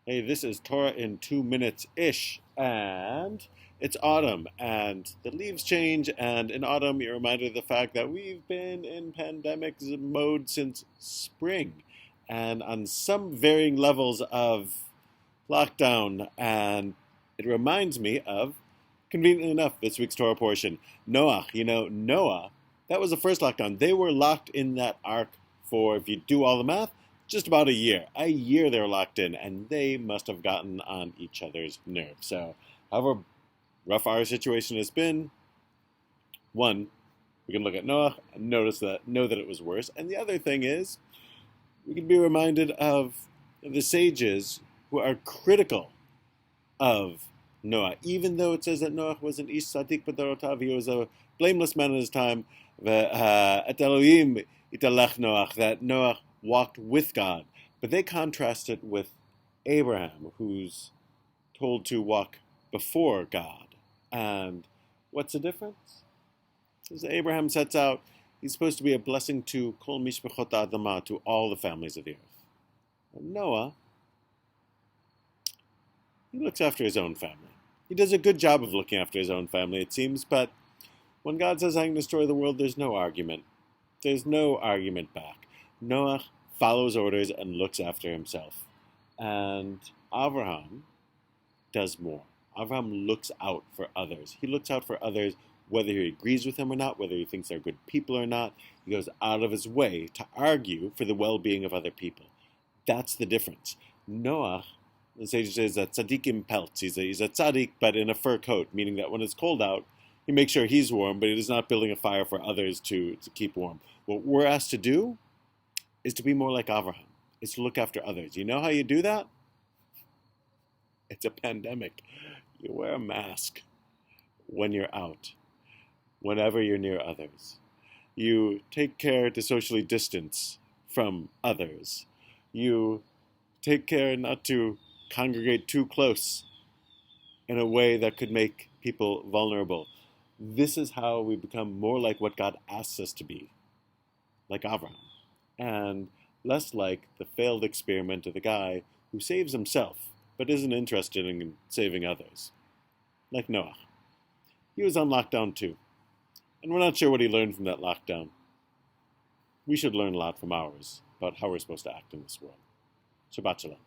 Hey, this is Torah in 2 minutes-ish, and it's autumn, and the leaves change, and in autumn you're reminded of the fact that we've been in pandemic mode since spring, and on some varying levels of lockdown, and it reminds me of, conveniently enough, this week's Torah portion. Noah, Noah, that was the first lockdown. They were locked in that ark for, if you do all the math, just about a year. A year they were locked in, and they must have gotten on each other's nerves. So, however rough our situation has been, one, we can look at Noah and know that it was worse. And the other thing is, we can be reminded of the sages who are critical of Noah. Even though it says that Noah was an ish tzaddik b'dorotav, he was a blameless man in his time, et Elohim italech Noach, that Noah walked with God. But they contrast it with Abraham, who's told to walk before God. And what's the difference? As Abraham sets out, he's supposed to be a blessing to kol mishpachot adama, to all the families of the earth. And Noah, he looks after his own family. He does a good job of looking after his own family, it seems, but when God says, I'm going to destroy the world, there's no argument. There's no argument back. Noah follows orders and looks after himself. And Abraham does more. Abraham looks out for others. He looks out for others whether he agrees with them or not, whether he thinks they're good people or not. He goes out of his way to argue for the well-being of other people. That's the difference. Noah, the sage says that tzaddikim pelts. He's a tzaddik, but in a fur coat, meaning that when it's cold out, he makes sure he's warm, but he is not building a fire for others to keep warm. What we're asked to do is to be more like Abraham. It's to look after others. You know how you do that? It's a pandemic. You wear a mask when you're out, whenever you're near others. You take care to socially distance from others. You take care not to congregate too close in a way that could make people vulnerable. This is how we become more like what God asks us to be, like Abraham, and less like the failed experiment of the guy who saves himself but isn't interested in saving others, like Noah. He was on lockdown too, and we're not sure what he learned from that lockdown. We should learn a lot from ours about how we're supposed to act in this world. Shabbat Shalom.